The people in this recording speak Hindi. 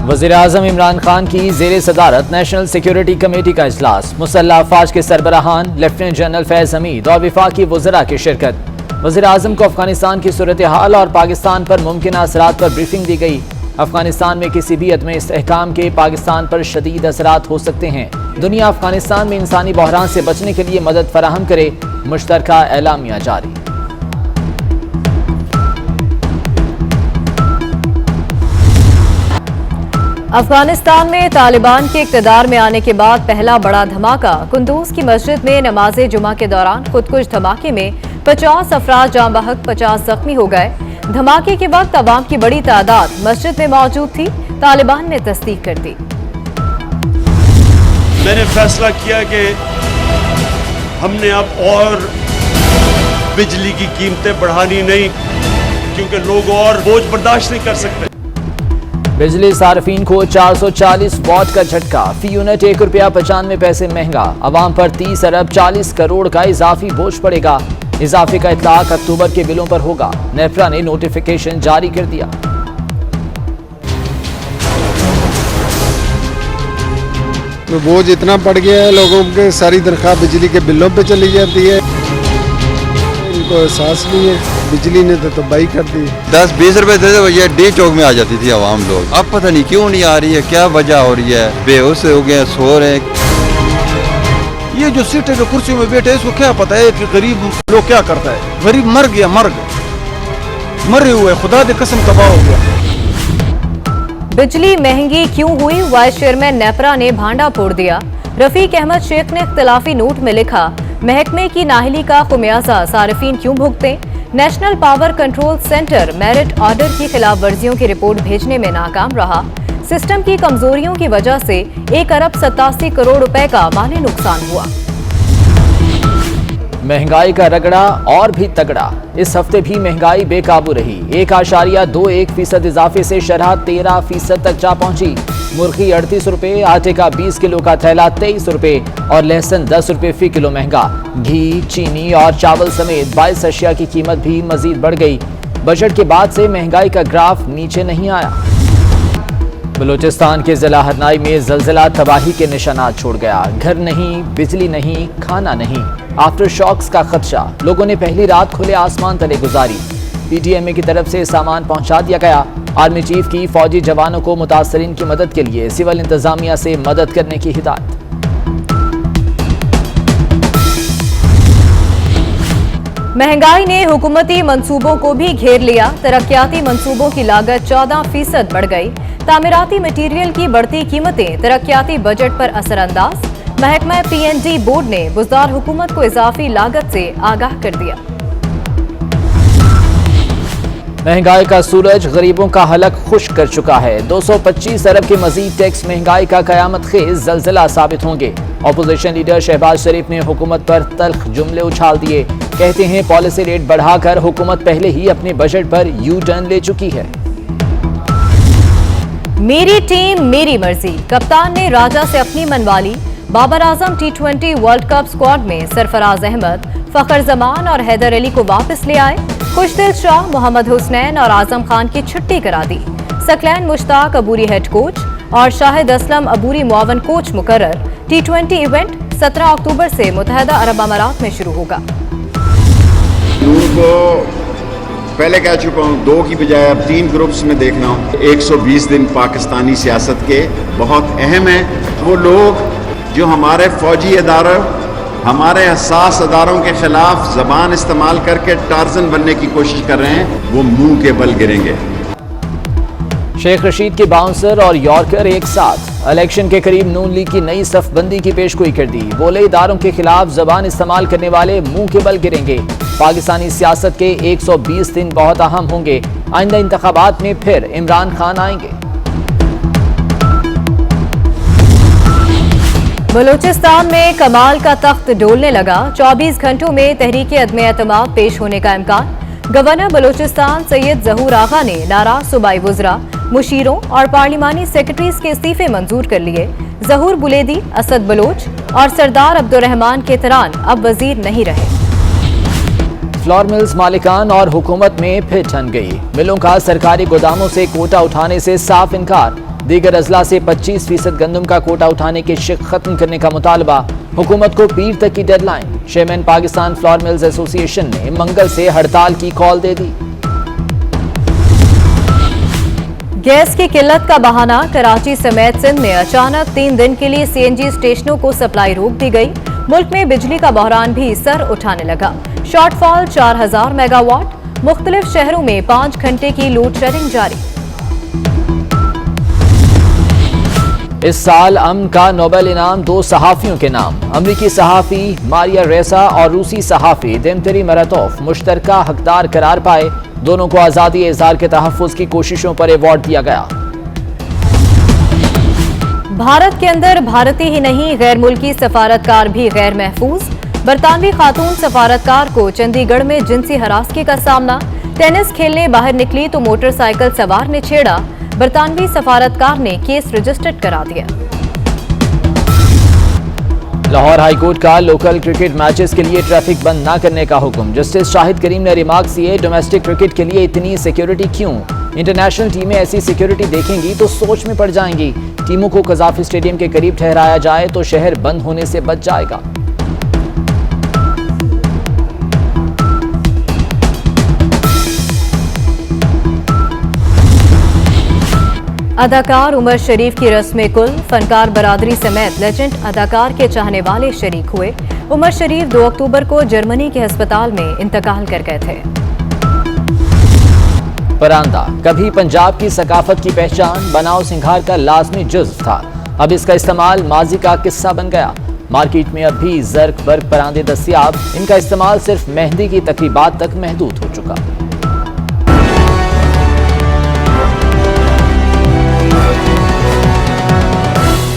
वज़ीर-ए-आज़म इमरान खान की ज़ेरे सदारत नेशनल सिक्योरिटी कमेटी का इजलास। मुसल्लह अफ़वाज के सरबराहान लेफ्टिनेंट जनरल फैज़ हमीद और वफाकी वज़रा की शिरकत। वज़ीर-ए-आज़म को अफगानिस्तान की सूरत हाल और पाकिस्तान पर मुमकिन असरात पर ब्रीफिंग दी गई। अफगानिस्तान में किसी भी अदम इस्तेहकाम के पाकिस्तान पर शदीद असरात हो सकते हैं। दुनिया अफगानिस्तान में इंसानी बहरान से बचने के लिए मदद फराहम करे, मुश्तरका एलामिया जारी। अफगानिस्तान में तालिबान के इक़्तिदार में आने के बाद पहला बड़ा धमाका। कुंदूज की मस्जिद में नमाज जुमा के दौरान खुदकुश धमाके में 50 अफराद जाँ बहक 50 जख्मी हो गए। धमाके के वक्त अवाम की बड़ी तादाद मस्जिद में मौजूद थी, तालिबान ने तस्दीक कर दी। मैंने फैसला किया कि हमने अब और बिजली की कीमतें बढ़ानी नहीं, क्योंकि लोग और बोझ बर्दाश्त नहीं कर सकते। बिजली सार्फिन को 440 वॉट का झटका, फी यूनिट ₹1.95 महंगा। अवाम पर 30 अरब 40 करोड़ का इजाफी बोझ पड़ेगा। इजाफे का इतलाक अक्टूबर के बिलों पर होगा। नेफ्रा ने नोटिफिकेशन जारी कर दिया। तो बोझ इतना बढ़ गया है, लोगों के सारी तनख्वाह बिजली के बिलों पे चली जाती है। इनको एहसास नहीं है, बिजली ने तो तबाही कर दी। 10-20 रुपए दे दे ये डी चौक में आ जाती थी आवाम लोग। अब पता नहीं क्यों नहीं आ रही है, क्या वजह हो रही है, बेहोश हो गए, सो रहे हैं। ये जो सीटें जो कुर्सी में बैठे इसको क्या पता है कि गरीब लोग क्या करता है। गरीब मर गया, मरे हुए, खुदा दे कसम तबाह हो गया। बिजली महंगी क्यों हुई, वाइस चेयरमैन नेपरा ने भांडा फोड़ दिया। रफीक अहमद शेख ने इख्तिलाफी नोट में लिखा, महकमे की नाहली का खुमियाजा सारिफीन क्यों भुगते। National power control centre merit order की खिलाफ वर्जियों की रिपोर्ट भेजने में नाकाम रहा। सिस्टम की कमजोरियों की वजह से 1 अरब 87 करोड़ रुपए का माली नुकसान हुआ। महंगाई का रगड़ा और भी तगड़ा। इस हफ्ते भी महंगाई बेकाबू रही। 1.21% इजाफे से शरह 13% तक जा पहुंची। मुर्गी 38 रुपए, आटे का 20 किलो का थैला 23 रुपए और लहसुन 10 रुपए फी किलो महंगा। घी, चीनी और चावल समेत 22 अशिया की कीमत भी मजीद बढ़ गई। बजट के बाद से महंगाई का ग्राफ नीचे नहीं आया। बलूचिस्तान के जिला हरनाई में ज़लज़ला तबाही के निशानात छोड़ गया। घर नहीं, बिजली नहीं, खाना नहीं, आफ्टर शॉक्स का खदशा। लोगों ने पहली रात खुले आसमान तले गुजारी। PTMA की तरफ से सामान पहुंचा दिया गया। आर्मी चीफ की फौजी जवानों को मुतासरीन की मदद के लिए सिविल इंतजामिया से मदद करने की हिदायत। महंगाई ने हुकूमती मंसूबों को भी घेर लिया। तरक्याती मंसूबों की लागत 14% बढ़ गई। तामीराती मटीरियल की बढ़ती कीमतें तरक्याती बजट पर असरअंदाज। महकमा PND बोर्ड ने बुज़दार हुकूमत को इजाफी लागत से आगाह कर दिया। महंगाई का सूरज गरीबों का हलक खुश्क कर चुका है। 225 अरब के मजीद टैक्स महंगाई का कयामत खेज जलजिला साबित होंगे। अपोजिशन लीडर शहबाज शरीफ ने हुकूमत पर तल्ख जुमले उछाल दिए। कहते हैं पॉलिसी रेट बढ़ाकर हुकूमत पहले ही अपने बजट पर यू टर्न ले चुकी है। मेरी टीम मेरी मर्जी, कप्तान ने राजा से अपनी मनवा ली। Babar Azam T20 world cup squad में सरफराज अहमद, फखर जमान और हैदर अली को वापस ले आए। खुशदिल शाह, मोहम्मद हुसनैन और आजम खान की छुट्टी करा दी। सकलैन मुश्ताक अबूरी हेड कोच और शाहिद असलम अबूरी मुआवन कोच मुकर्रर। T20 इवेंट 17 अक्टूबर से मुत्तहदा अरब अमारात में शुरू होगा। को पहले कह चुका हूँ, 2 की बजाय अब 3 ग्रुप्स में देखना हूँ। 120 दिन पाकिस्तानी सियासत के बहुत अहम है। वो लोग जो हमारे फौजी इदारों, हमारे हसास अदारों के खिलाफ जबान इस्तेमाल करके टार्जन बनने की कोशिश कर रहे हैं, वो मुंह के बल गिरेंगे। शेख रशीद के बाउंसर और यॉर्कर एक साथ। इलेक्शन के करीब नून लीग की नई सफबंदी की पेशगोई कर दी। बोले इदारों के खिलाफ जबान इस्तेमाल करने वाले मुंह के बल गिरेंगे। पाकिस्तानी सियासत के 120 दिन बहुत अहम होंगे। आइंदा इंतखाबात में फिर इमरान खान आएंगे। बलूचिस्तान में कमाल का तख्त डोलने लगा। 24 घंटों में तहरीक अदम एतमाद पेश होने का इम्कान। गवर्नर बलूचिस्तान सैयद जहूर आगा ने नाराज सूबाई वुज़रा, मुशीरों और पार्लिमानी सेक्रेटरीज के इस्तीफे मंजूर कर लिए। जहूर बुलेदी, असद बलोच और सरदार अब्दुर्रहमान के तरान अब वजीर नहीं रहे। फ्लोर मिल्स मालिकान और हुकूमत में फिर ठन गई। मिलों का सरकारी गोदामों से कोटा उठाने से साफ इनकार। दीगर अजला से 25% गंदम का कोटा उठाने के शिक खत्म करने का मुतालबा, हुकूमत को पीर तक की deadline. Chairman Pakistan flour mills association ने मंगल से हड़ताल की कॉल दे दी। गैस की किल्लत का बहाना, कराची समेत सिंध में अचानक 3 दिन के लिए सीएनजी स्टेशनों को सप्लाई रोक दी गई। मुल्क में बिजली का बहरान भी सर उठाने लगा। Shortfall 4000 megawatt. मुख्तलिफ शहरों में 5 घंटे की लोड शेडिंग जारी। इस साल अमन का नोबेल इनाम 2 सहाफियों के नाम। अमरीकी सहाफी मारिया रेसा और रूसी सहाफी दिमित्री मुरातोव मुश्तरका हकदार करार पाए। दोनों को आज़ादी इज़हार के तहफ़्फ़ुज़ की कोशिशों पर अवार्ड दिया गया। भारत के अंदर भारतीय ही नहीं, गैर मुल्की सफारतकार भी गैर महफूज। बरतानवी खातून सफारतकार को चंडीगढ़ में जिनसी हरासगी का सामना। टेनिस खेलने बाहर निकली तो मोटरसाइकिल सवार ने छेड़ा। बरतानवी सफारतकार ने केस रजिस्टर्ड करा दिया। लाहौर हाईकोर्ट का लोकल क्रिकेट मैचेस के लिए ट्रैफिक बंद न करने का हुक्म। जस्टिस शाहिद करीम ने रिमार्क्स दिए, डोमेस्टिक क्रिकेट के लिए इतनी सिक्योरिटी क्यों? इंटरनेशनल टीमें ऐसी सिक्योरिटी देखेंगी तो सोच में पड़ जाएंगी। टीमों को कज़ाफी स्टेडियम के करीब ठहराया जाए तो शहर बंद होने से बच जाएगा। अदाकार उमर शरीफ की रस्म कुल, फनकार बरादरी समेत लेजेंड अदाकार के चाहने वाले शरीक हुए। उमर शरीफ 2 अक्टूबर को जर्मनी के अस्पताल में इंतकाल कर गए थे। परांदा कभी पंजाब की सकाफत की पहचान, बनाव सिंगार का लाजमी जुज़्व था। अब इसका इस्तेमाल माजी का किस्सा बन गया। मार्केट में अब भी जर्क बर्क परांदे दस्तियाब। इनका इस्तेमाल सिर्फ मेहंदी की तकरीबात तक महदूद हो चुका।